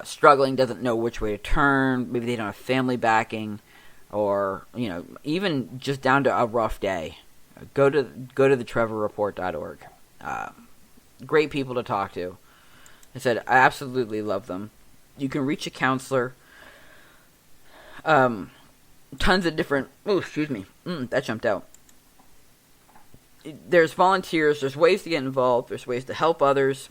struggling, doesn't know which way to turn, maybe they don't have family backing, or, even just down to a rough day, go to the trevorreport.org. Great people to talk to. I said, I absolutely love them. You can reach a counselor. Tons of different... Oh, excuse me. That jumped out. There's volunteers. There's ways to get involved. There's ways to help others.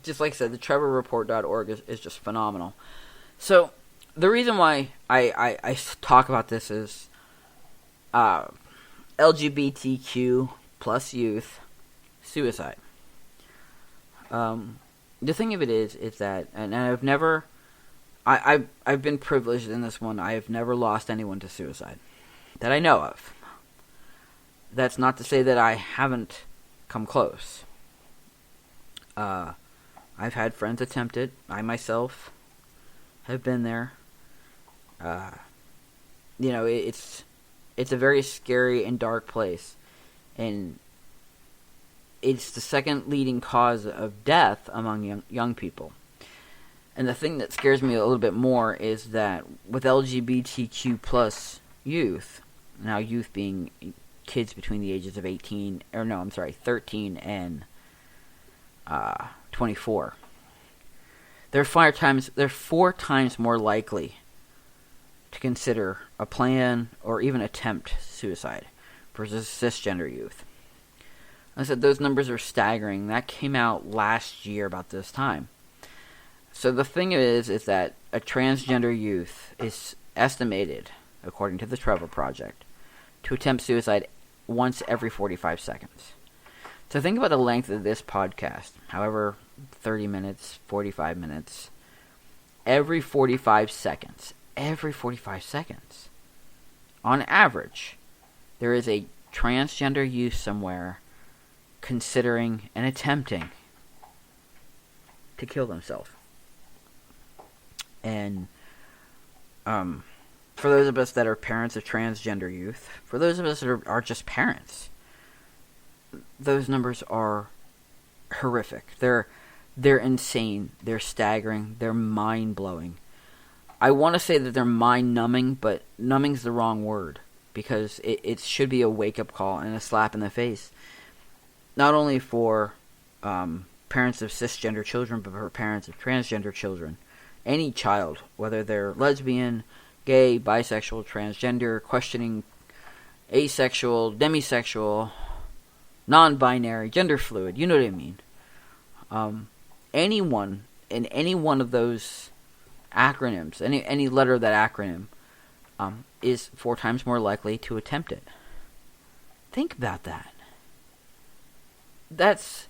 Just like I said, the trevorreport.org is just phenomenal. So, the reason why I talk about this is LGBTQ plus youth suicide. The thing of it is that, and I've never, I've been privileged in this one. I have never lost anyone to suicide that I know of. That's not to say that I haven't come close. I've had friends attempt it. I myself have been there. It's a very scary and dark place, and it's the second leading cause of death among young people. And the thing that scares me a little bit more is that with LGBTQ plus youth, now youth being kids between the ages of 13 and 24, they're 4 times more likely to consider a plan or even attempt suicide versus cisgender youth. I said those numbers are staggering. That came out last year about this time. So the thing is that a transgender youth is estimated, according to the Trevor Project, to attempt suicide once every 45 seconds. So think about the length of this podcast, however 30 minutes, 45 minutes, every 45 seconds, on average, there is a transgender youth somewhere considering and attempting to kill themselves. And for those of us that are parents of transgender youth, for those of us that are just parents, those numbers are horrific. They're insane. They're staggering. They're mind-blowing. I want to say that they're mind-numbing, but numbing's the wrong word, because it should be a wake-up call and a slap in the face. Not only for parents of cisgender children, but for parents of transgender children. Any child, whether they're lesbian, gay, bisexual, transgender, questioning, asexual, demisexual, non-binary, gender fluid, you know what I mean. Anyone in any one of those acronyms, any letter of that acronym, is 4 times more likely to attempt it. Think about that. That's,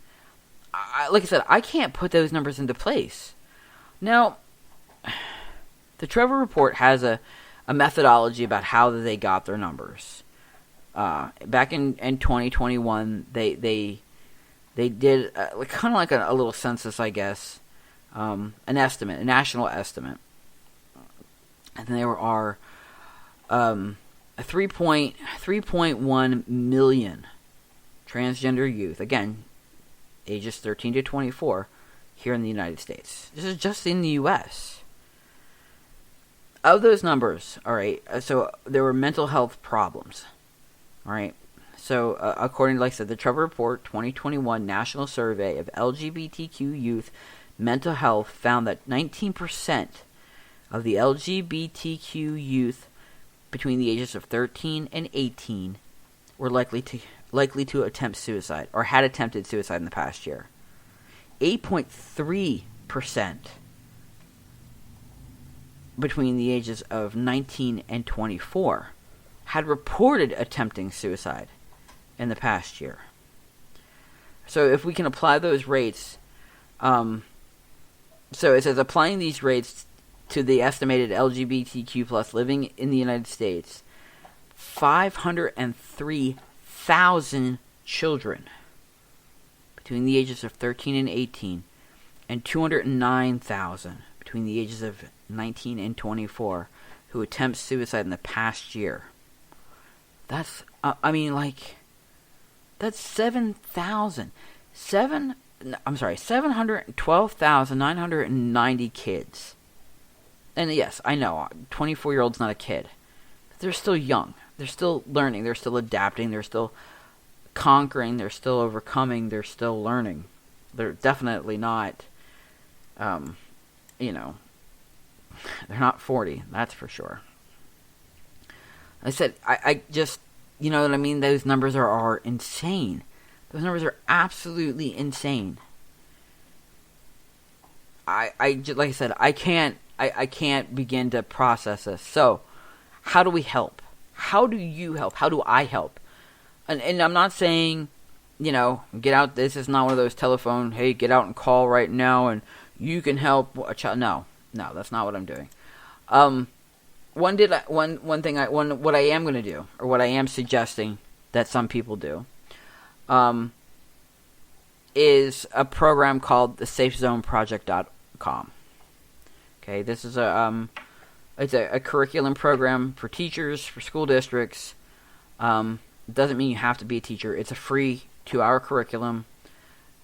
like I said, I can't put those numbers into place. Now, the Trevor Report has a methodology about how they got their numbers. Back in 2021, they did kind of like a little census, I guess, an estimate, a national estimate, and there are 3.1 million transgender youth, again, ages 13 to 24, here in the United States. This is just in the U.S. Of those numbers, all right, so there were mental health problems, all right. So, according to, like I said, the Trevor Report 2021 National Survey of LGBTQ Youth Mental Health found that 19% of the LGBTQ youth between the ages of 13 and 18 were likely to attempt suicide, or had attempted suicide in the past year. 8.3% between the ages of 19 and 24 had reported attempting suicide in the past year. So if we can apply those rates, so it says applying these rates to the estimated LGBTQ plus living in the United States, 503,000 children between the ages of 13 and 18, and 209,000 between the ages of 19 and 24 who attempt suicide in the past year. That's, that's 7,000. I'm sorry, 712,990 kids. And yes, I know, 24-year-old's not a kid. But they're still young. They're still learning. They're still adapting. They're still conquering. They're still overcoming. They're still learning. They're definitely not, they're not 40. That's for sure. I said, I just, you know what I mean? Those numbers are insane. Those numbers are absolutely insane. Like I said, I can't begin to process this. So, how do we help? How do you help? How do I help? And I'm not saying, get out. This is not one of those telephone, hey, get out and call right now and you can help a child. No, that's not what I'm doing. What I am going to do, or what I am suggesting that some people do, is a program called the SafeZoneProject.com. Okay, this is it's a curriculum program for teachers, for school districts. It doesn't mean you have to be a teacher. It's a free 2-hour curriculum,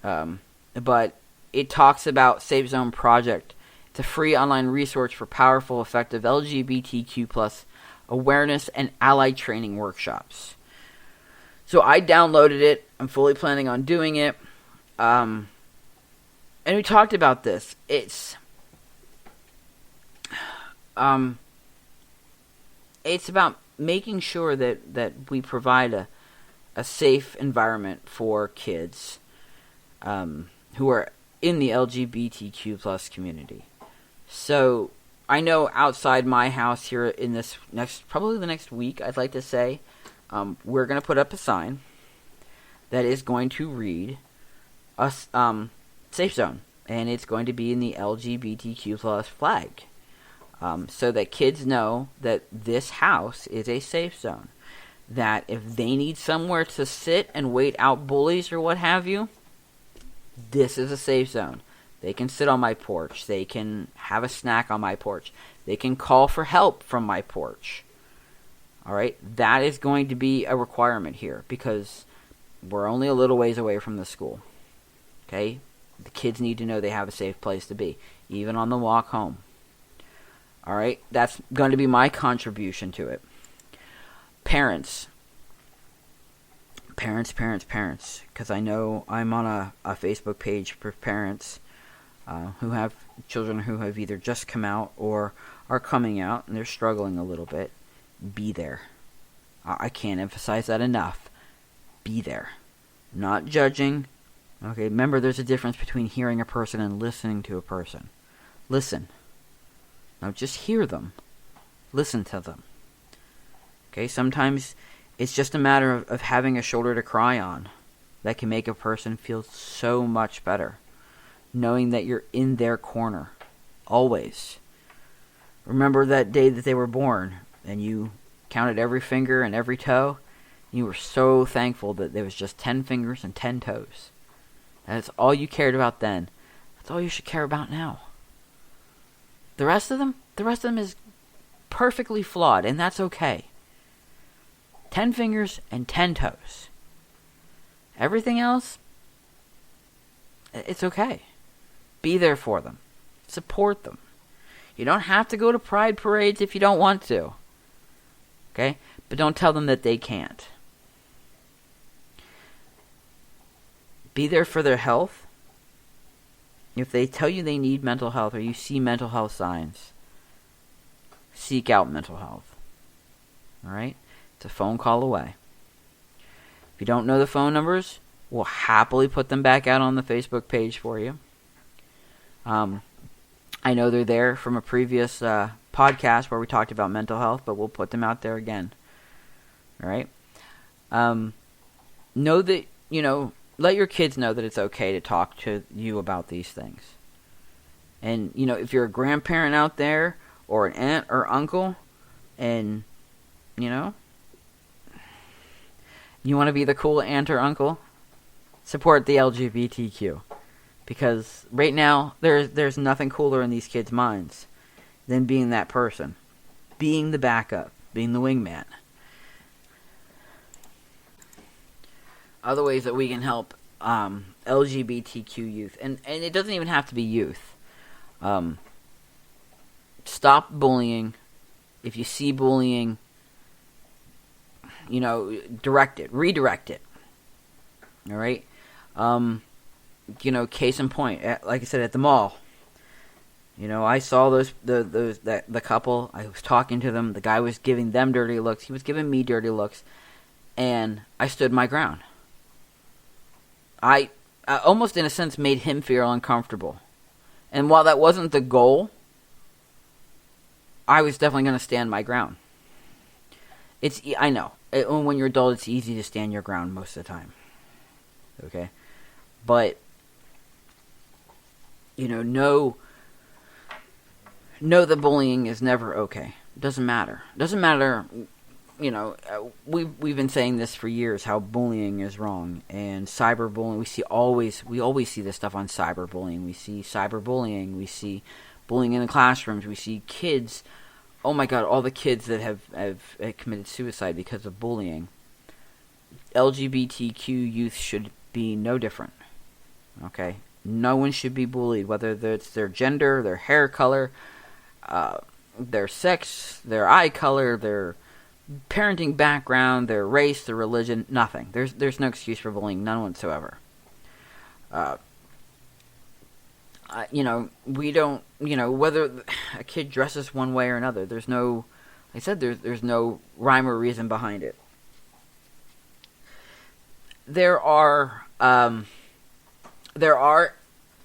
but it talks about Safe Zone Project. It's a free online resource for powerful, effective LGBTQ+ awareness and ally training workshops. So I downloaded it. I'm fully planning on doing it. And we talked about this. It's about making sure that we provide a safe environment for kids who are in the LGBTQ+ community. So I know outside my house here in this probably the next week, I'd like to say, we're going to put up a sign that is going to read Safe Zone, and it's going to be in the LGBTQ+ flag, so that kids know that this house is a safe zone, that if they need somewhere to sit and wait out bullies or what have you, this is a safe zone. They can sit on my porch. They can have a snack on my porch. They can call for help from my porch. All right? That is going to be a requirement here because we're only a little ways away from the school. Okay? The kids need to know they have a safe place to be, even on the walk home. All right? That's going to be my contribution to it. Parents, because I know I'm on a Facebook page for parents who have children who have either just come out or are coming out and they're struggling a little bit. Be there. I can't emphasize that enough. Be there. Not judging. Okay, remember there's a difference between hearing a person and listening to a person. Listen. Now just hear them. Listen to them. Okay, sometimes it's just a matter of having a shoulder to cry on that can make a person feel so much better. Knowing that you're in their corner. Always. Remember that day that they were born and you counted every finger and every toe? You were so thankful that there was just 10 fingers and 10 toes. That's all you cared about then. That's all you should care about now. The rest of them is perfectly flawed, and that's okay. 10 fingers and 10 toes. Everything else, it's okay. Be there for them. Support them. You don't have to go to pride parades if you don't want to. Okay? But don't tell them that they can't. Be there for their health. If they tell you they need mental health or you see mental health signs, seek out mental health. Alright? It's a phone call away. If you don't know the phone numbers, we'll happily put them back out on the Facebook page for you. I know they're there from a previous podcast where we talked about mental health, but we'll put them out there again. Alright? Know that, let your kids know that it's okay to talk to you about these things. And, if you're a grandparent out there, or an aunt or uncle, and, you want to be the cool aunt or uncle, support the LGBTQ. Because right now, there's nothing cooler in these kids' minds than being that person. Being the backup. Being the wingman. Other ways that we can help LGBTQ youth, and it doesn't even have to be youth. Stop bullying. If you see bullying, redirect it. All right. Case in point, like I said, at the mall. I saw the couple. I was talking to them. The guy was giving them dirty looks. He was giving me dirty looks, and I stood my ground. I almost, in a sense, made him feel uncomfortable. And while that wasn't the goal, I was definitely going to stand my ground. I know. When you're adult, it's easy to stand your ground most of the time. Okay? But, know that bullying is never okay. It doesn't matter. It doesn't matter, we've been saying this for years, how bullying is wrong. And cyberbullying, we always see this stuff on cyberbullying. We see cyberbullying. We see bullying in the classrooms. We see kids, oh my God, all the kids that have committed suicide because of bullying. LGBTQ youth should be no different. Okay? No one should be bullied, whether it's their gender, their hair color, their sex, their eye color, their parenting background, their race, their religion, nothing. There's no excuse for bullying, none whatsoever. We don't, whether a kid dresses one way or another, there's no, like I said, there's no rhyme or reason behind it. There are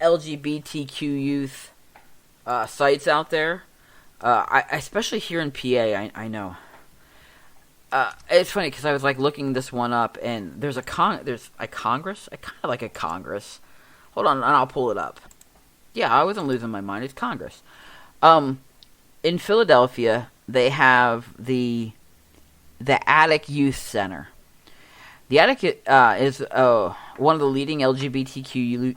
LGBTQ youth sites out there. Especially here in PA, I know. It's funny because I was looking this one up, and there's a Congress. I kind of like a Congress. Hold on, and I'll pull it up. Yeah, I wasn't losing my mind. It's Congress. In Philadelphia, they have the Attic Youth Center. The Attic is one of the leading LGBTQ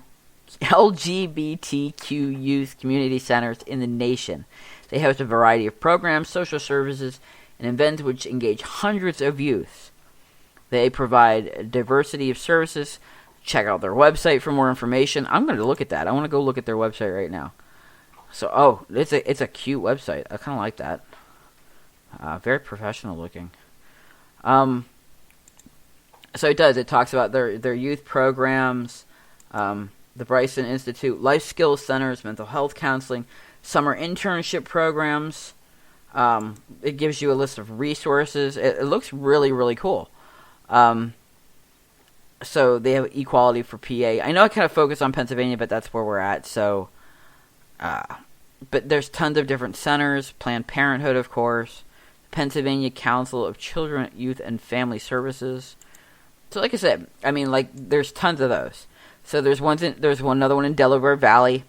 youth community centers in the nation. They host a variety of programs, social services, and events which engage hundreds of youth. They provide a diversity of services. Check out their website for more information. I'm going to look at that. I want to go look at their website right now. So, it's a cute website. I kind of like that. Very professional looking. So it does. It talks about their youth programs, the Bryson Institute, life skills centers, mental health counseling, summer internship programs. It gives you a list of resources. It looks really, really cool. So they have equality for PA. I know I kind of focus on Pennsylvania, but that's where we're at. So, but there's tons of different centers. Planned Parenthood, of course. Pennsylvania Council of Children, Youth, and Family Services. So, like I said, there's tons of those. So there's another one in Delaware Valley.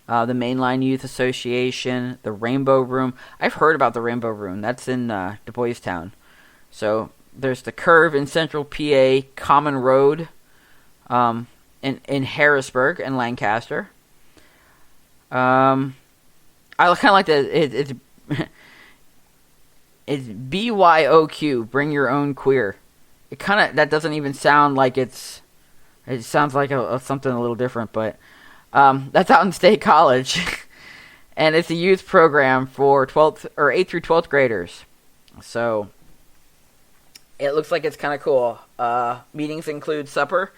The Mainline Youth Association, the Rainbow Room. I've heard about the Rainbow Room. That's in Du Bois Town. So there's the Curve in Central PA, Common Road in Harrisburg and Lancaster. I kind of like that. It's BYOQ, Bring Your Own Queer. That doesn't even sound like it sounds like something a little different, but that's out in State College. And it's a youth program for 8th through 12th graders. So it looks like it's kind of cool. Meetings include supper,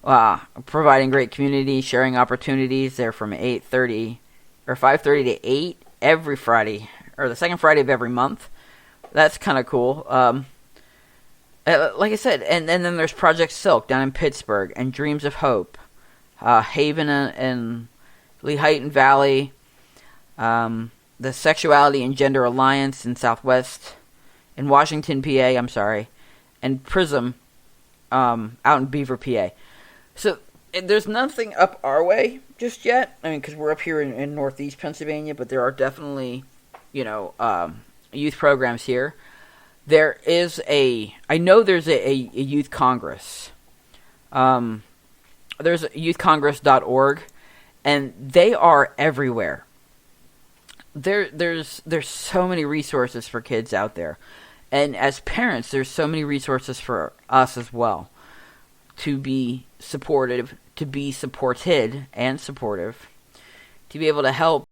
providing great community sharing opportunities. They're from 5:30 to 8 every Friday, or the second Friday of every month. That's kind of cool. Like I said, and then there's Project Silk down in Pittsburgh, and Dreams of Hope, Haven and Lehighton Valley, the Sexuality and Gender Alliance in Washington, PA, and Prism out in Beaver, PA. So there's nothing up our way just yet. Because we're up here in Northeast Pennsylvania, but there are definitely, youth programs here. There's a youth congress. There's youthcongress.org, and they are everywhere. There's so many resources for kids out there. And as parents, there's so many resources for us as well to be supportive, to be supported and supportive, to be able to help